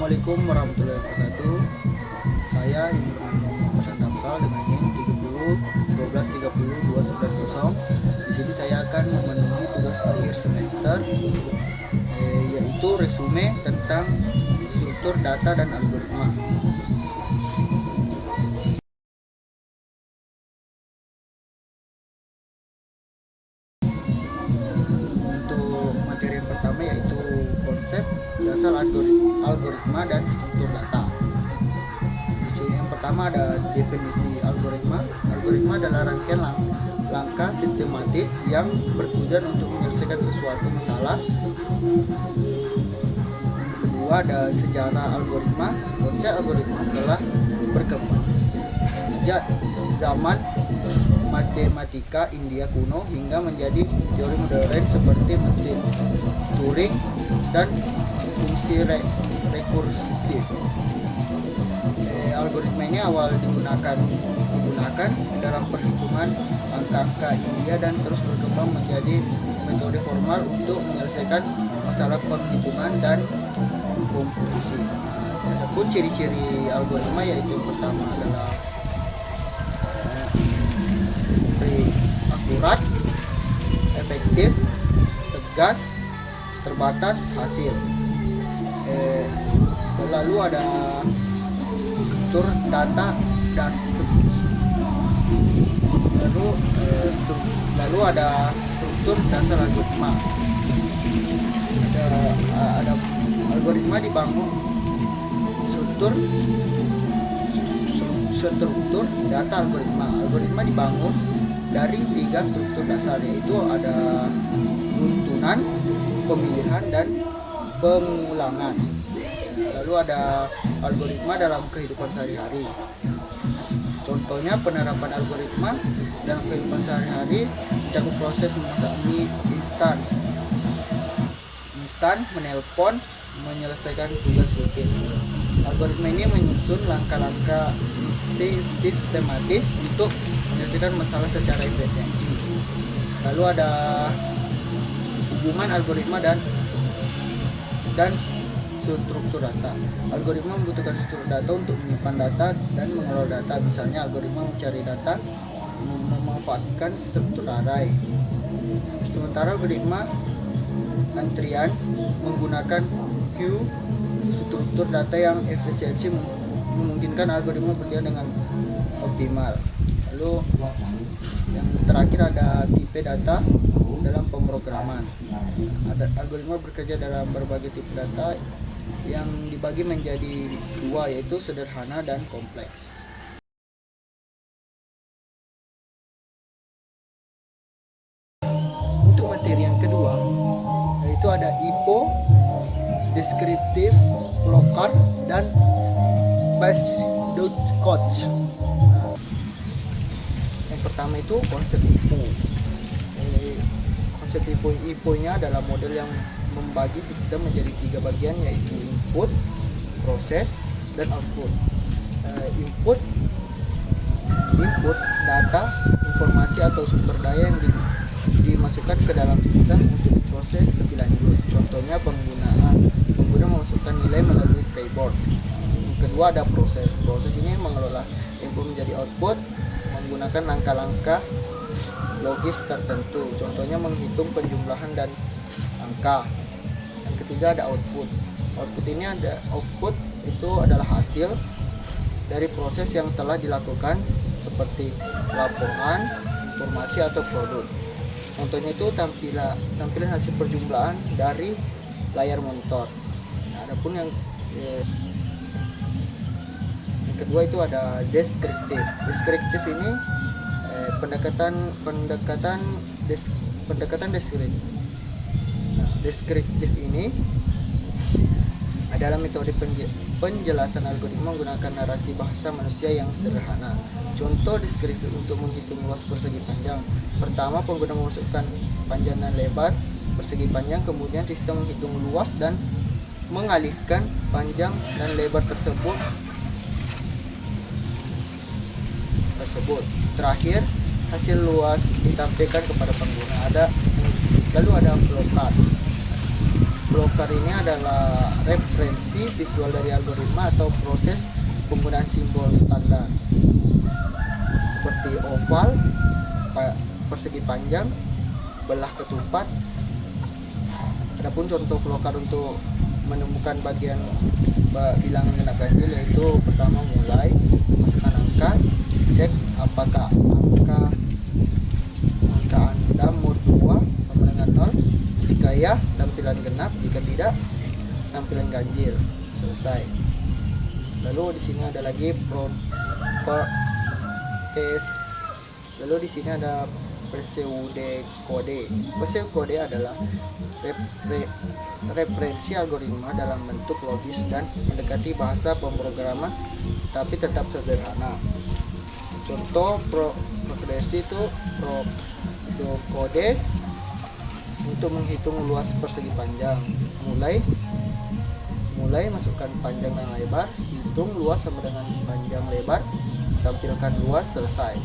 Assalamualaikum warahmatullahi wabarakatuh. Saya Imran Muhammad Tafsal dengan NIM 70 12 30 290. Di sini saya akan memenuhi tugas akhir semester, yaitu resume tentang struktur data dan algoritma. Untuk materi yang pertama yaitu konsep dasar algoritma dan struktur data. Di sini yang pertama ada definisi algoritma. Algoritma adalah rangkaian langkah sistematis yang bertujuan untuk menyelesaikan sesuatu masalah. Kedua ada sejarah algoritma. Konsep algoritma telah berkembang sejak zaman matematika India kuno hingga menjadi teori modern seperti mesin Turing dan fungsi rekursif. Algoritma ini awal digunakan dalam perhitungan angka-angka India dan terus berkembang menjadi metode formal untuk menyelesaikan masalah penghitungan dan komposisi. Adapun ciri-ciri algoritma yaitu yang pertama adalah akurat, efektif, tegas, terbatas, hasil. Lalu ada struktur data dan lalu ada struktur dasar algoritma. Ada algoritma dibangun struktur data algoritma. Algoritma dibangun dari 3 struktur dasar, yaitu ada runtunan, pemilihan, dan pengulangan. Lalu ada algoritma dalam kehidupan sehari-hari. Contohnya penerapan algoritma dalam kehidupan sehari-hari mencakup proses memasak mie instan, menelpon, menyelesaikan tugas rutin. Algoritma ini menyusun langkah-langkah sistematis untuk menyelesaikan masalah secara efisiensi. Lalu ada hubungan algoritma dan struktur data. Algoritma membutuhkan struktur data untuk menyimpan data dan mengelola data. Misalnya algoritma mencari data memanfaatkan struktur array. Sementara algoritma antrian menggunakan queue. Struktur data yang efisiensi memungkinkan algoritma berjalan dengan optimal. Lalu yang terakhir ada tipe data dalam pemrograman. Algoritma bekerja dalam berbagai tipe data yang dibagi menjadi 2, yaitu sederhana dan kompleks. Untuk materi yang kedua yaitu ada IPO, deskriptif, flowchart, dan base.coach. Yang pertama itu konsep IPO. Konsep IPO-nya adalah model yang membagi sistem menjadi 3 bagian, yaitu input, proses, dan output. Input data, informasi atau sumber daya yang dimasukkan ke dalam sistem untuk diproses lebih lanjut. Contohnya pengguna memasukkan nilai melalui keyboard. Yang kedua ada proses. Proses ini mengelola input menjadi output menggunakan langkah-langkah logis tertentu. Contohnya menghitung penjumlahan dan angka. Yang ketiga ada output. Output itu adalah hasil dari proses yang telah dilakukan seperti laporan, informasi atau produk. Contohnya itu tampilan hasil perjumlahan dari layar monitor. Nah, adapun yang kedua itu ada deskriptif. Deskriptif ini pendekatan deskriptif. Nah, deskriptif ini adalah metode penjelasan algoritma menggunakan narasi bahasa manusia yang sederhana. Contoh deskriptif untuk menghitung luas persegi panjang. Pertama, pengguna memasukkan panjang dan lebar persegi panjang, kemudian sistem menghitung luas dan mengalihkan panjang dan lebar tersebut. Terakhir, hasil luas ditampilkan kepada pengguna. Lalu ada flowchart. blocker ini adalah referensi visual dari algoritma atau proses penggunaan simbol standar seperti oval, persegi panjang, belah ketupat. Adapun contoh blocker untuk menemukan bagian bilangan genap ganjil yaitu pertama mulai, masukkan angka, cek apakah angka Anda mutua sama dengan 0. Jika ya, tampilan genap, jika tidak, tampilan ganjil. Selesai. Lalu di sini ada lagi lalu di sini ada pseudokode. Pseudokode adalah referensi algoritma dalam bentuk logis dan mendekati bahasa pemrograman tapi tetap sederhana. Contoh progresi itu kode untuk menghitung luas persegi panjang. Mulai masukkan panjang dan lebar, hitung luas sama dengan panjang lebar, tampilkan luas, selesai.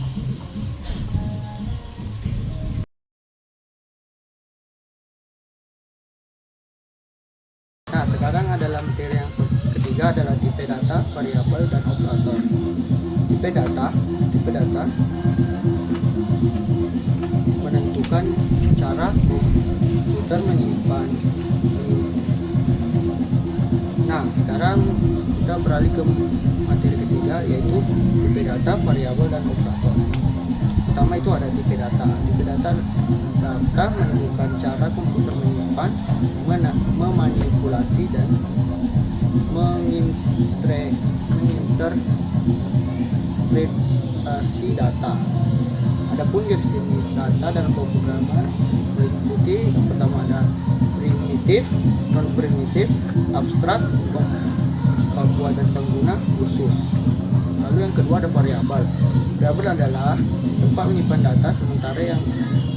Nah, sekarang adalah materi yang ketiga adalah tipe data, variabel, dan operator. Tipe data menentukan cara komputer menyimpan. Nah, sekarang kita beralih ke materi ketiga yaitu tipe data, variabel, dan operator. Pertama itu ada tipe data. Tipe data menentukan cara komputer menyimpan, memanipulasi, dan menginterpretasi data. Adapun jenis data dalam pemrograman meliputi yang pertama ada primitif, non primitif, abstrak, buat dan pengguna khusus. Lalu yang kedua ada variabel. Variabel adalah tempat menyimpan data sementara yang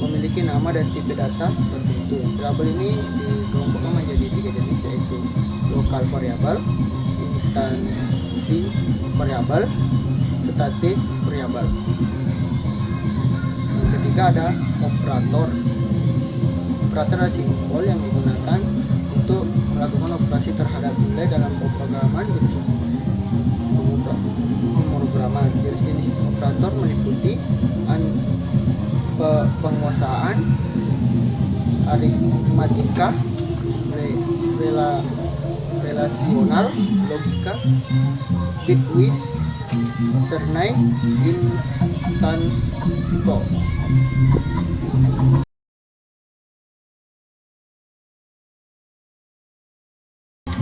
memiliki nama dan tipe data tertentu. Variabel ini dikelompokkan menjadi 3 jenis yaitu lokal variabel, instansi variabel, statis variabel. Yang ketiga ada operator. Operator adalah simbol yang digunakan untuk melakukan operasi terhadap nilai dalam pemrograman. Jenis operator meliputi penguasaan, aritmatika, relasional, logika, bitwise, ternary, instance flow.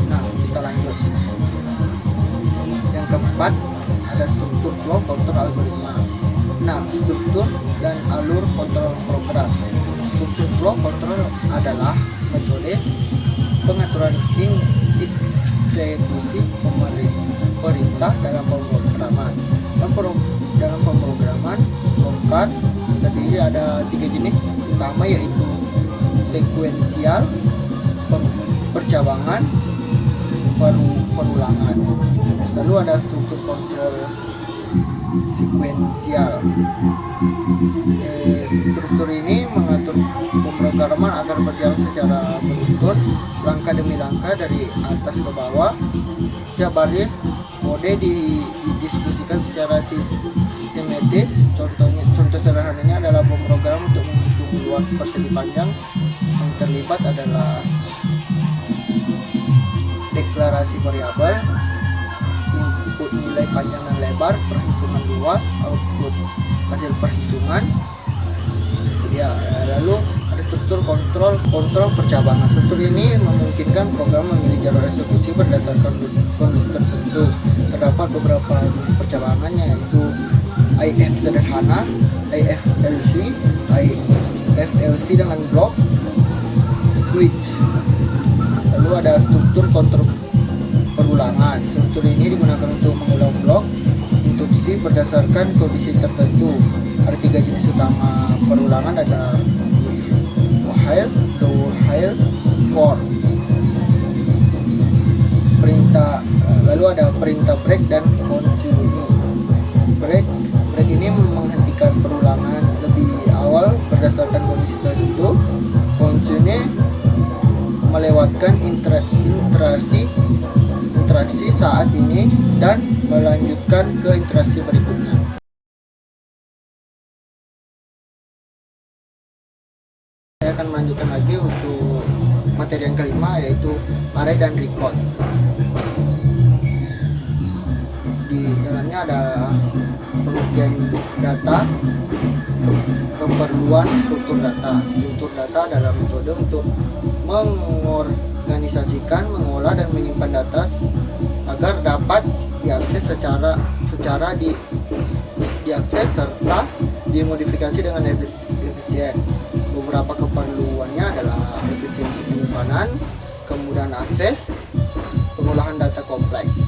Nah, kita lanjut. Yang keempat ada struktur flow kontrol algoritma. Nah, struktur dan alur kontrol program. Struktur flow kontrol adalah metode pengaturan eksekusi perintah dalam pemrograman. Dalam pemrograman Tomcat terdiri ada 3 jenis utama yaitu sekuensial, percabangan, penulangan. Lalu ada struktur kontrol sekuensial. Struktur ini mengatur pemrograman agar berjalan secara beruntun, langkah demi langkah dari atas ke bawah. Setiap baris kode didiskusikan secara sistematis. Contoh sederhananya adalah pemrograman untuk menghitung luas persegi panjang. Yang terlibat adalah deklarasi variabel, input nilai panjang dan lebar, perhitungan luas, output hasil perhitungan. Ya, lalu ada struktur kontrol percabangan. Struktur ini memungkinkan program memilih jalur eksekusi berdasarkan kondisi tertentu. Terdapat beberapa jenis percabangannya yaitu IF sederhana, IFLC, IFLC dengan blok, switch. Lalu ada struktur kontrol perulangan. Struktur ini digunakan untuk mengulang blok instruksi berdasarkan kondisi tertentu. Ada 3 jenis utama perulangan, ada while, do while, for. Lalu ada perintah break dan continue. Break ini menghentikan perulangan lebih awal berdasarkan kondisi tertentu. Continue melewatkan interaksi saat ini dan melanjutkan ke interaksi berikutnya. Saya akan melanjutkan lagi untuk materi yang kelima, yaitu array dan record. Di dalamnya ada pengertian data, keperluan struktur data. Struktur data adalah metode untuk mengorganisasikan, mengolah dan menyimpan data agar dapat diakses secara diakses serta dimodifikasi dengan efisien. Beberapa keperluannya adalah efisiensi penyimpanan, kemudahan akses, pengolahan data kompleks,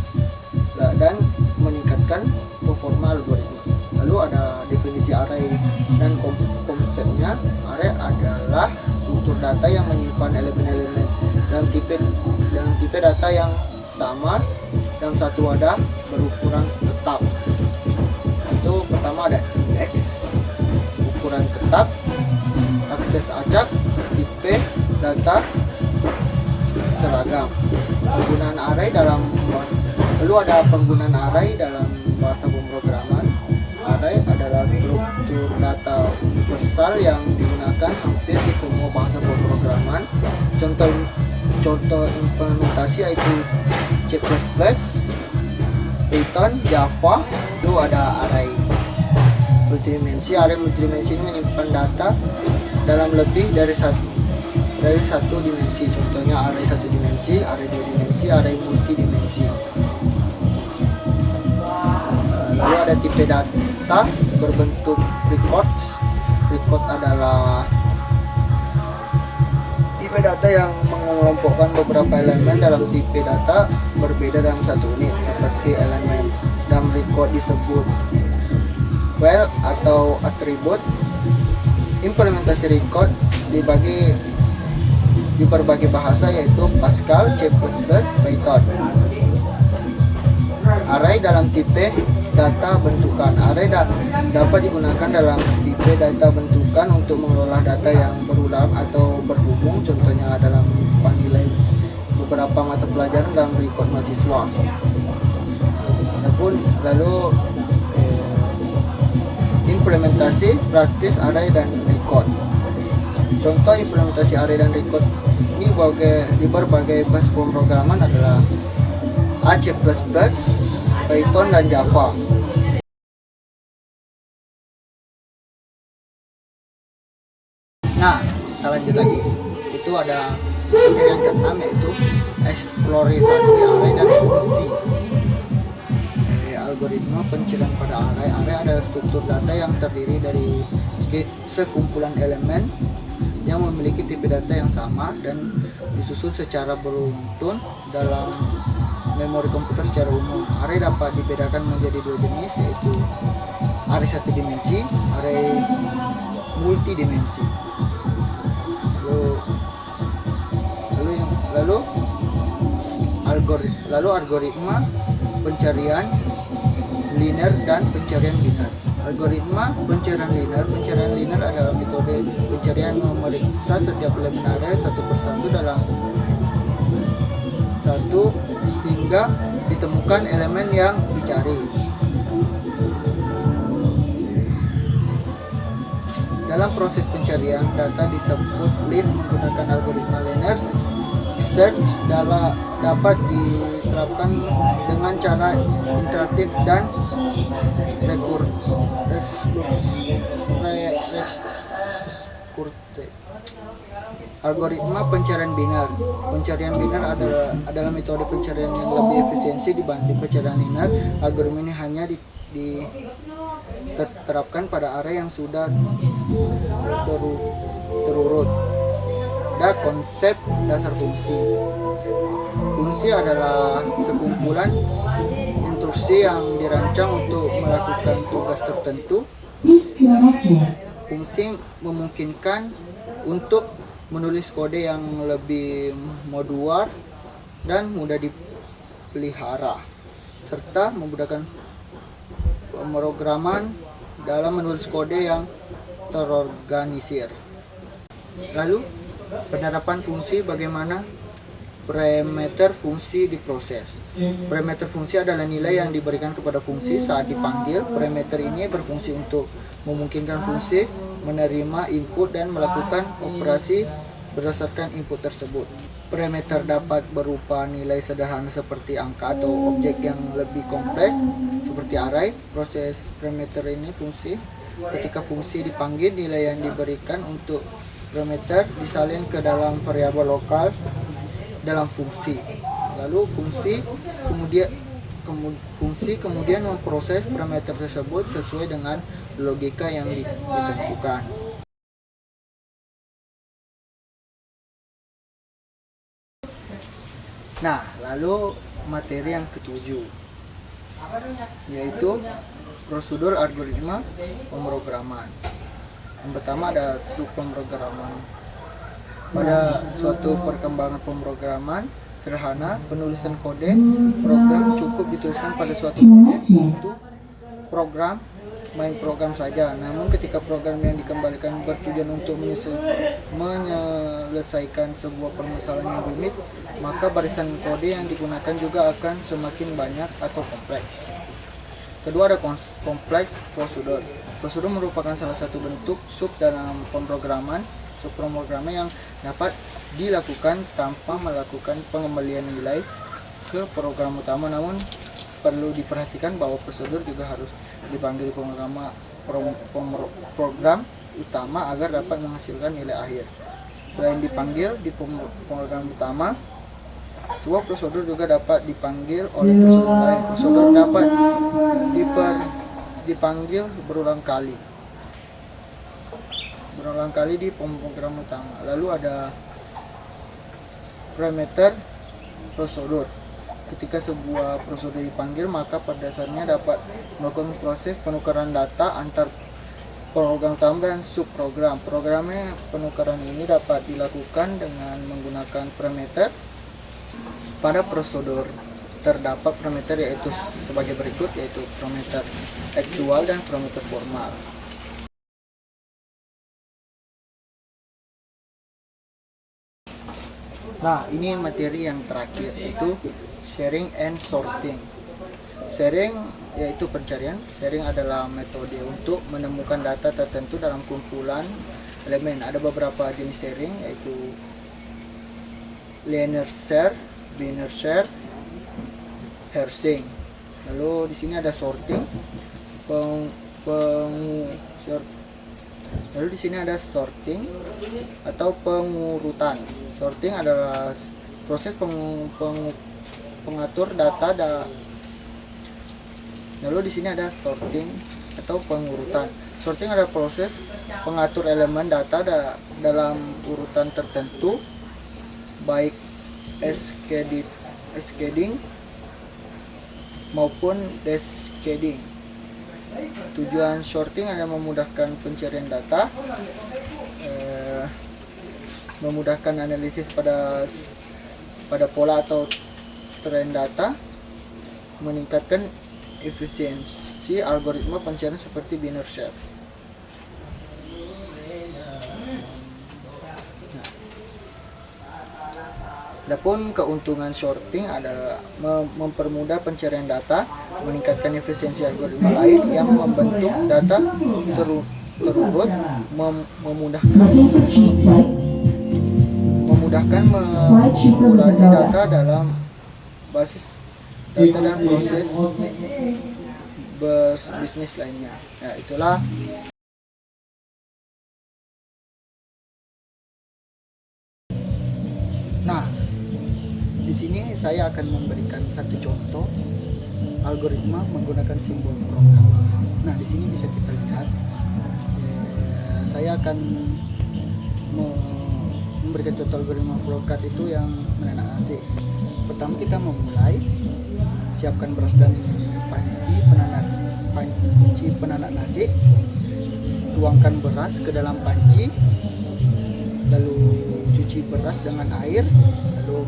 dan meningkatkan performa algoritma. Lalu ada definisi array dan konsepnya. Array adalah struktur data yang menyimpan elemen-elemen dalam tipe data yang sama dalam satu wadah berukuran tetap. Itu pertama ada indeks, ukuran tetap, akses acak, tipe data seragam. Penggunaan array dalam lalu ada penggunaan array dalam bahasa pemrograman. Array adalah struktur data universal yang digunakan hampir di semua bahasa pemrograman. Contoh implementasi yaitu C++, Python, Java. Itu ada array multidimensi. Array multidimensi ini menyimpan data dalam lebih dari satu dimensi. Contohnya array satu dimensi, array dua dimensi, array multidimensi. Lalu ada tipe data berbentuk record. Record adalah tipe data yang mengelompokkan beberapa elemen dalam tipe data berbeda dalam satu unit. Seperti elemen dalam record disebut file atau atribut. Implementasi record dibagi di berbagai bahasa, yaitu Pascal, C++, Python. Array dalam tipe data bentukan. Array dapat digunakan dalam tipe data bentukan untuk mengelola data yang berulang atau berhubung. Contohnya dalam nilai beberapa mata pelajaran dalam record mahasiswa. Lalu implementasi praktis array dan record. Contoh implementasi array dan record ini di berbagai bahasa pemrograman adalah C++, Python, dan Java. Nah, kita lanjut lagi. Itu ada materi yang keenam, yaitu eksplorasi array dan fungsi. Algoritma pencarian pada array. Array adalah struktur data yang terdiri dari sekumpulan elemen yang memiliki tipe data yang sama dan disusun secara beruntun dalam memori komputer secara umum. Array dapat dibedakan menjadi dua jenis, yaitu array satu dimensi, array multidimensi. Lalu algoritma pencarian linear dan pencarian linear. Algoritma pencarian linear adalah metode pencarian memeriksa setiap elemen array satu persatu dalam satu hingga ditemukan elemen yang dicari. Dalam proses pencarian data disebut list menggunakan algoritma linear search dapat diterapkan dengan cara interaktif dan Algoritma pencarian biner. Pencarian biner adalah metode pencarian yang lebih efisiensi dibanding pencarian linear. Algoritma ini hanya diterapkan pada array yang sudah terurut. Ada konsep dasar fungsi. Fungsi adalah sekumpulan instruksi yang dirancang untuk melakukan tugas tertentu. Fungsi memungkinkan untuk menulis kode yang lebih modular dan mudah dipelihara, serta memudahkan pemrograman dalam menulis kode yang terorganisir. Lalu, penerapan fungsi bagaimana parameter fungsi diproses. Parameter fungsi adalah nilai yang diberikan kepada fungsi saat dipanggil. Parameter ini berfungsi untuk memungkinkan fungsi menerima input dan melakukan operasi berdasarkan input tersebut. Parameter dapat berupa nilai sederhana seperti angka atau objek yang lebih kompleks seperti array. Proses parameter ini fungsi. Ketika fungsi dipanggil, nilai yang diberikan untuk parameter disalin ke dalam variabel lokal dalam fungsi. Lalu fungsi kemudian memproses parameter tersebut sesuai dengan logika yang ditentukan. Nah, lalu materi yang ketujuh, yaitu prosedur algoritma pemrograman. Yang pertama ada subpemrograman. Pada suatu perkembangan pemrograman sederhana, penulisan kode program cukup dituliskan pada suatu kode, yaitu program main program saja. Namun ketika program yang dikembalikan bertujuan untuk menyelesaikan sebuah permasalahan yang rumit, maka barisan kode yang digunakan juga akan semakin banyak atau kompleks. Kedua ada kompleks prosedur. Prosedur merupakan salah satu bentuk sub dalam pemrograman. Subpemrograman yang dapat dilakukan tanpa melakukan pengembalian nilai ke program utama. Namun perlu diperhatikan bahwa prosedur juga harus dipanggil program utama agar dapat menghasilkan nilai akhir. Selain dipanggil di program utama, sebuah prosedur juga dapat dipanggil oleh prosedur lain. Prosedur dapat dipanggil berulang kali di program utama. Lalu ada parameter prosedur. Ketika sebuah prosedur dipanggil, maka pada dasarnya dapat melakukan proses penukaran data antar program utama dan subprogram. Programnya penukaran ini dapat dilakukan dengan menggunakan parameter. Pada prosedur terdapat parameter yaitu sebagai berikut, yaitu parameter aktual dan parameter formal. Nah, ini materi yang terakhir, yaitu sharing and sorting. Sharing yaitu pencarian. Sharing adalah metode untuk menemukan data tertentu dalam kumpulan elemen. Ada beberapa jenis sharing, yaitu linear share, binary share, harsing. Lalu di sini ada sorting, Lalu di sini ada sorting atau pengurutan. Sorting adalah proses pengatur data. Lalu di sini ada sorting atau pengurutan. Sorting adalah proses pengatur elemen data dalam urutan tertentu, baik cascading maupun descending. Tujuan sorting adalah memudahkan pencarian data, memudahkan analisis pada pola atau tren data, meningkatkan efisiensi algoritma pencarian seperti binary search. Adapun keuntungan sorting adalah mempermudah pencarian data, meningkatkan efisiensi algoritma lain yang membentuk data terurut, memudahkan memodulasi data dalam basis data dan proses berbisnis lainnya. Ya, itulah. Nah, di sini saya akan memberikan satu contoh algoritma menggunakan simbol program. Nah, di sini bisa kita lihat, saya akan memberikan contoh algoritma program itu yang menanak nasi. Pertama kita memulai, siapkan beras dan panci penanak nasi, tuangkan beras ke dalam panci, lalu cuci beras dengan air, lalu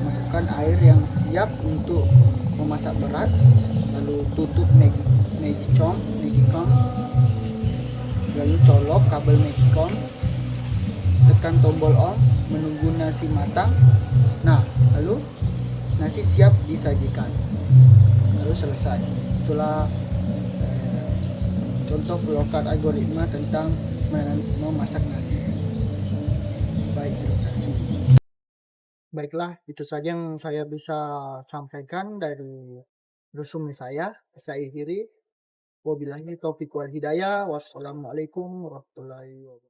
masukkan air yang siap untuk memasak beras, lalu tutup Magicom, lalu colok kabel Magicom, tekan tombol on, menunggu nasi matang. Nah, lalu nasi siap disajikan. Lalu selesai. Itulah eh, contoh flowcard algoritma tentang memasak nasi. Baik, terima kasih. Baiklah, itu saja yang saya bisa sampaikan dari resume saya. Saya akhiri. Wabillahi taufiq wal hidayah. Wassalamualaikum warahmatullahi wabarakatuh.